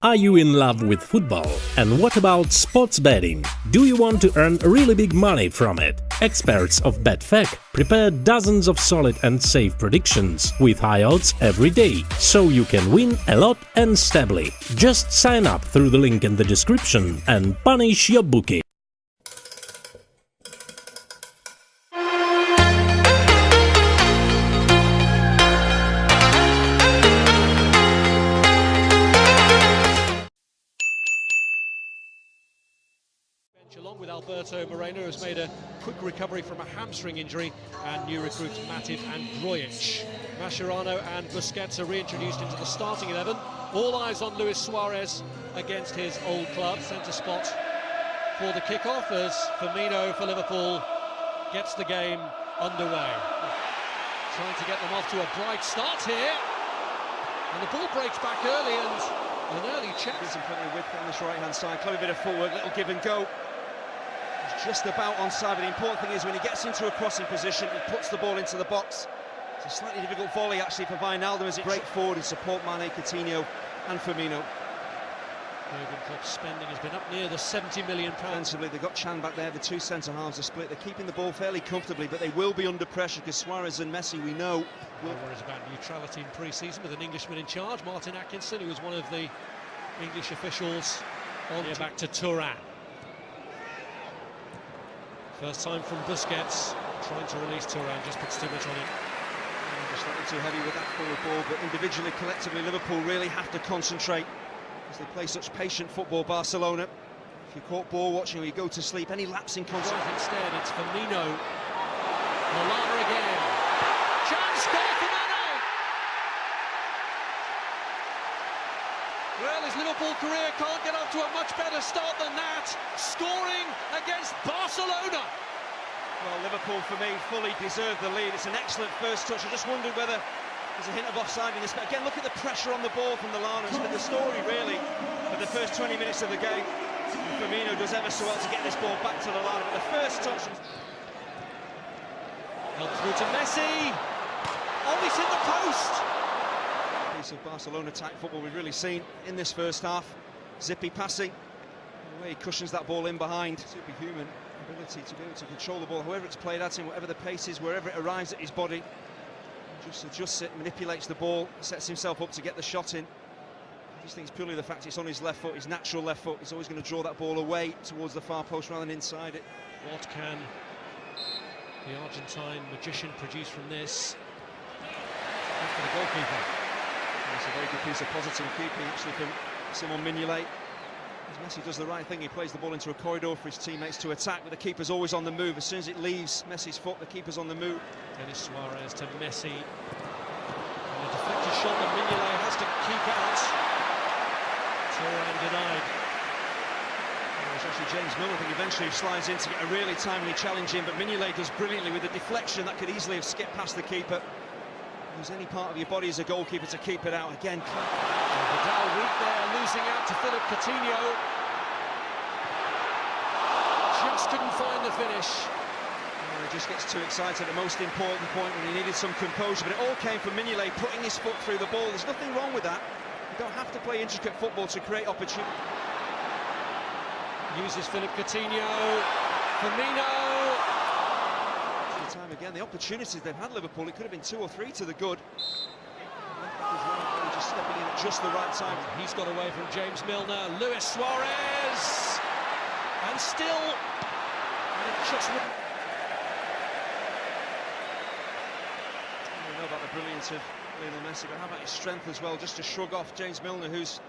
Are you in love with football? And what about sports betting? Do you want to earn really big money from it? Experts of Betfac prepare dozens of solid and safe predictions with high odds every day, so you can win a lot and stably. Just sign up through the link in the description and punish your bookie. Along with Alberto Moreno, who's made a quick recovery from a hamstring injury, and new recruits Matip and Grujic. Mascherano and Busquets are reintroduced into the starting 11. All eyes on Luis Suarez against his old club. Centre spot for the kickoff as Firmino for Liverpool gets the game underway. Trying to get them off to a bright start here. And the ball breaks back early, and an early check. Gives him plenty of width on this right-hand side. Clever bit of footwork, little give and go. Just about onside, but the important thing is when he gets into a crossing position, he puts the ball into the box. It's a slightly difficult volley actually for Wijnaldum as it break forward and support Mane, Coutinho and Firmino. Jurgen Klopp's spending has been up near the £70 million. Defensively, they've got Chan back there, the two centre-halves are split. They're keeping the ball fairly comfortably, but they will be under pressure because Suarez and Messi, we know... No worries about neutrality in pre-season with an Englishman in charge, Martin Atkinson, who was one of the English officials on here back to Turan. First time from Busquets, trying to release Turan, just puts too much on it. Just slightly too heavy with that forward ball, but individually, collectively, Liverpool really have to concentrate as they play such patient football, Barcelona. If you're caught ball watching or you go to sleep, any lapse in concentration. Instead, it's Firmino. Lallana again. Chance, goal for Mane! Well, his Liverpool career can't get off to a much better start than that. Scoring against Barcelona. Well, Liverpool, for me, fully deserved the lead. It's an excellent first touch. I just wondered whether there's a hint of offside in this. But again, look at the pressure on the ball from the Lallana. It's been the story, really, of the first 20 minutes of the game. Firmino does ever so well to get this ball back to the Lallana, but the first touch... Held through to Messi. Oh, he's in the post. Piece of Barcelona attack football we've really seen in this first half. Zippy passing. The way he cushions that ball in behind. Superhuman ability to be able to control the ball, however it's played at him, whatever the pace is, wherever it arrives at his body. Just adjusts it, manipulates the ball, sets himself up to get the shot in. I just think it's purely the fact it's on his left foot, his natural left foot. He's always going to draw that ball away towards the far post rather than inside it. What can the Argentine magician produce from this? After the goalkeeper. It's a very good piece of positive keeping actually from Simon Mignolet. As Messi does the right thing, he plays the ball into a corridor for his teammates to attack, but the keeper's always on the move. As soon as it leaves Messi's foot, the keeper's on the move. Denis Suarez to Messi. And a deflected shot that Mignolet has to keep out. Turan denied. It's actually James Milner, I think, eventually slides in to get a really timely challenge in, but Mignolet does brilliantly with a deflection that could easily have skipped past the keeper. Use any part of your body as a goalkeeper to keep it out. Again, Vidal weak there, losing out to Philippe Coutinho. Just couldn't find the finish. He just gets too excited at the most important point when he needed some composure, but it all came from Mignolet putting his foot through the ball. There's nothing wrong with that. You don't have to play intricate football to create opportunity. Uses Philippe Coutinho. Firmino. Time again, the opportunities they've had, Liverpool, it could have been 2 or 3 to the good. Just stepping in at just the right time. He's got away from James Milner. Luis Suarez, and still, it just wouldn't. I don't know about the brilliance of Lionel Messi, but how about his strength as well, just to shrug off James Milner, who's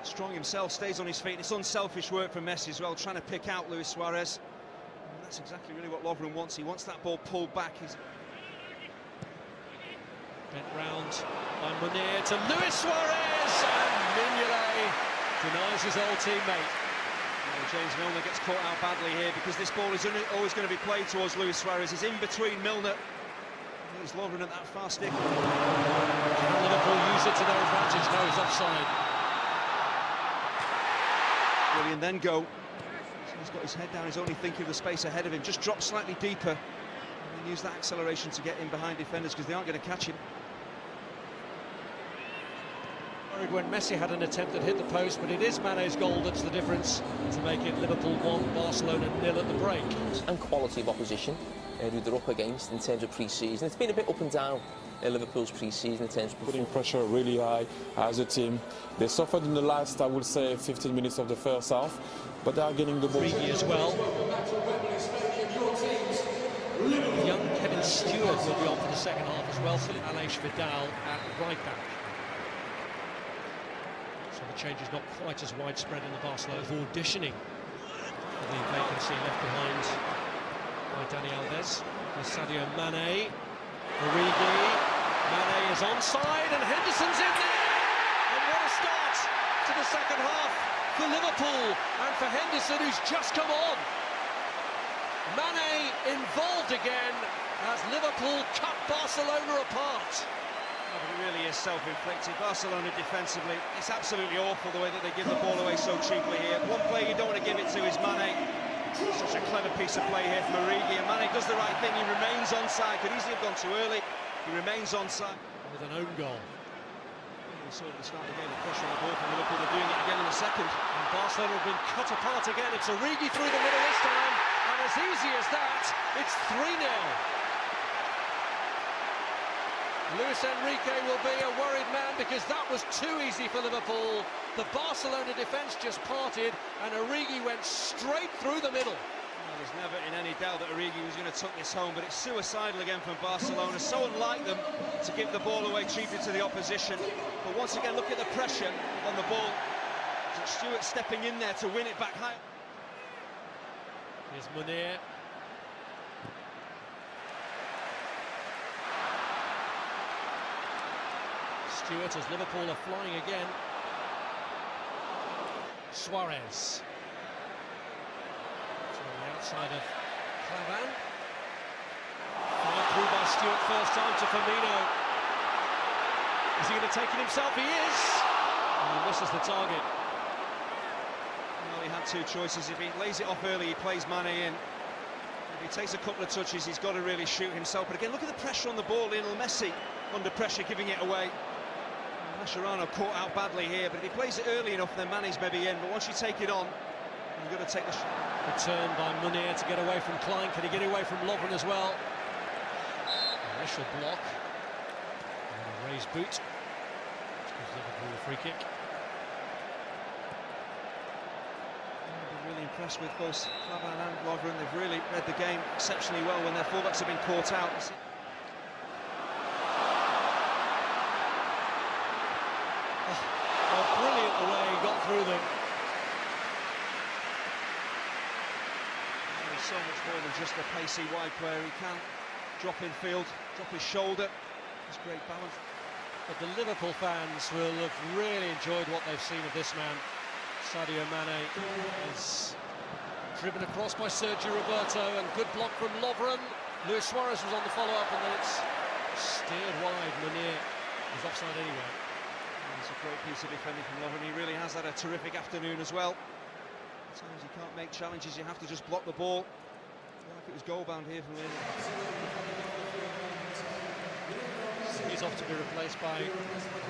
strong himself, stays on his feet. It's unselfish work from Messi as well, trying to pick out Luis Suarez. That's exactly really what Lovren wants. He wants that ball pulled back. He's bent round by Munir to Luis Suarez, and Mignolet denies his old teammate. James Milner gets caught out badly here because this ball is always going to be played towards Luis Suarez. He's in between Milner. There's Lovren at that far stick. Can Liverpool use it to their advantage? No, he's offside. Brilliant, then go. He's got his head down, he's only thinking of the space ahead of him. Just drop slightly deeper and then use that acceleration to get in behind defenders because they aren't going to catch him. When Messi had an attempt that hit the post, but it is Mane's goal that's the difference to make it Liverpool 1, Barcelona 0 at the break. And quality of opposition who they're up against in terms of pre-season. It's been a bit up and down in Liverpool's pre-season in terms of putting pressure really high as a team. They suffered in the last, I would say, 15 minutes of the first half, but they are getting the ball. Origi as well. Young Kevin Stewart will be on for the second half as well. Aleix Vidal at right back. So the change is not quite as widespread in the Barcelona auditioning for the vacancy left behind by Dani Alves. There's Sadio Mane. Origi. Mane is onside and Henderson's in there. And what a start to the second half for Liverpool and for Henderson, who's just come on. Mane involved again as Liverpool cut Barcelona apart. Oh, but it really is self-inflicted. Barcelona defensively, it's absolutely awful the way that they give the ball away so cheaply here. One player you don't want to give it to is Mane. Such a clever piece of play here from Origi, and Mane does the right thing. He remains onside. Could easily have gone too early. He remains onside. With an own goal. We saw at the start of the game, the pressure on the ball from Liverpool. They're doing it again in the second. And Barcelona have been cut apart again. It's Origi through the middle this time. And as easy as that, it's 3-0. Luis Enrique will be a worried man because that was too easy for Liverpool. The Barcelona defence just parted and Origi went straight through the middle. Well, there's never in any doubt that Origi was going to tuck this home, but it's suicidal again from Barcelona. So unlike them to give the ball away cheaply to the opposition. But once again, look at the pressure on the ball. Stewart stepping in there to win it back high. Here's Munir. Stewart as Liverpool are flying again. Suarez. To the outside of Kabadan. Fired through by Stewart first time to Firmino. Is he going to take it himself? He is! And he misses the target. Well, he had two choices. If he lays it off early, he plays Mane in. If he takes a couple of touches, he's got to really shoot himself. But again, look at the pressure on the ball. Lionel Messi under pressure, giving it away. Mascherano caught out badly here, but if he plays it early enough, then Mane's maybe in. But once you take it on, you've got to take the shot. Return by Munir to get away from Klein. Can he get away from Lovren as well? Initial block. And a raised boot. Gives Liverpool a free kick. I've been really impressed with both Kabadan and Lovren. They've really read the game exceptionally well when their fullbacks have been caught out. Brilliant the way he got through them. He's so much more than just a pacey wide player. He can drop in field, drop his shoulder. It's great balance. But the Liverpool fans will have really enjoyed what they've seen of this man. Sadio Mane is driven across by Sergio Roberto, and good block from Lovren. Luis Suarez was on the follow-up, and then it's steered wide. Munir is offside anyway. It's a great piece of defending from Lovren. He really has had a terrific afternoon as well. Sometimes you can't make challenges, you have to just block the ball. Like it was goal-bound here from him. He's off to be replaced by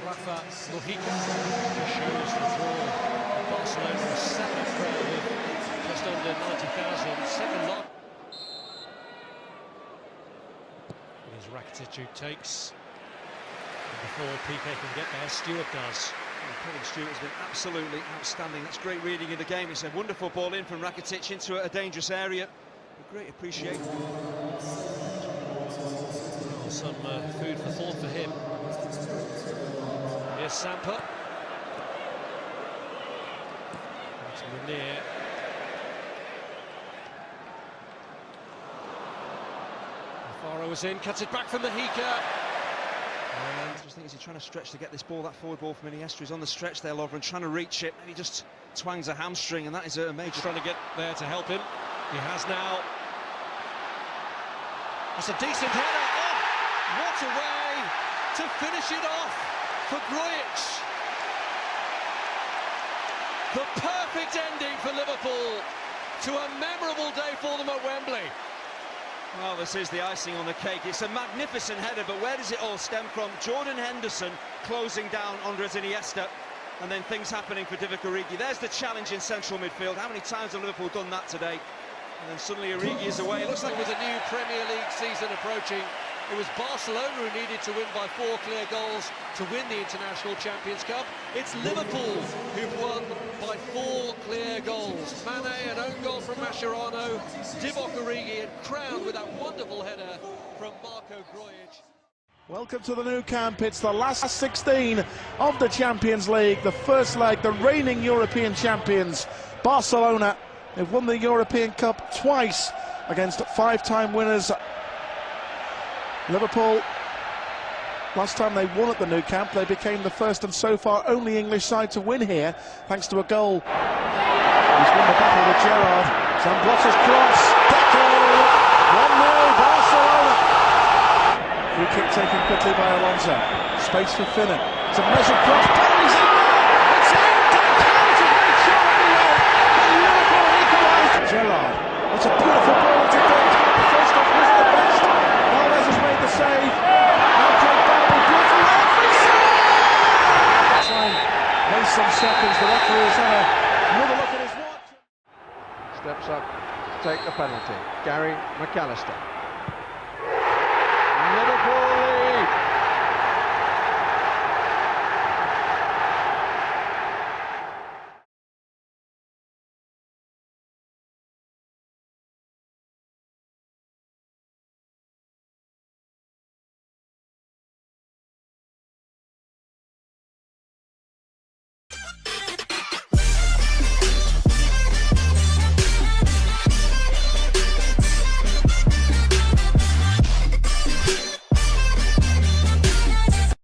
Rafa Mujica, who shows the draw. Barcelona's seventh crowd with just under 90,000, second lot. It is Rakitic who takes. Before PK can get there, Stewart does. Kevin Stewart has been absolutely outstanding. That's great reading of the game. It's a wonderful ball in from Rakitic into a dangerous area. A great appreciation. Well, some food for thought for him. Here's Samper. It's Munir. Alfaro was in, cuts it back from Mujica. And I just think, is he trying to stretch to get this ball, that forward ball from Iniesta? He's on the stretch there, Lovren, trying to reach it, and he just twangs a hamstring, and that is a major... Trying to get there to help him. He has now. That's a decent header. Oh, what a way to finish it off for Grujic. The perfect ending for Liverpool to a memorable day for them at Wembley. Well, this is the icing on the cake. It's a magnificent header, but where does it all stem from? Jordan Henderson closing down Andres Iniesta, and then things happening for Divock Origi. There's the challenge in central midfield. How many times have Liverpool done that today? And then suddenly Origi is away. It looks like With a new Premier League season approaching, it was Barcelona who needed to win by 4 clear goals to win the International Champions Cup. It's Liverpool who've won by 4 clear goals. Mane, an own goal from Mascherano, Divock Origi, and crowned with that wonderful header from Marco Grujic. Welcome to the Nou Camp. It's the last 16 of the Champions League. The first leg, the reigning European champions, Barcelona. They've won the European Cup twice against 5-time winners Liverpool. Last time they won at the Nou Camp, they became the first and so far only English side to win here, thanks to a goal. He's won the battle with Gerrard. Zambrossa's cross. Deco. 1-0 Barcelona. Free kick taken quickly by Alonso. Space for Finnan. It's a measured cross. Penalty's in there. It's in. Deco. It's a great shot anyway. And Liverpool equalised. Gerrard. It's a beautiful ball into Deco. The first stop wasn't the best. Alves has made the save. Now played back with beautiful every save. Time waste some seconds. The referee has had another look at his watch. Steps up to take the penalty. Gary McAllister.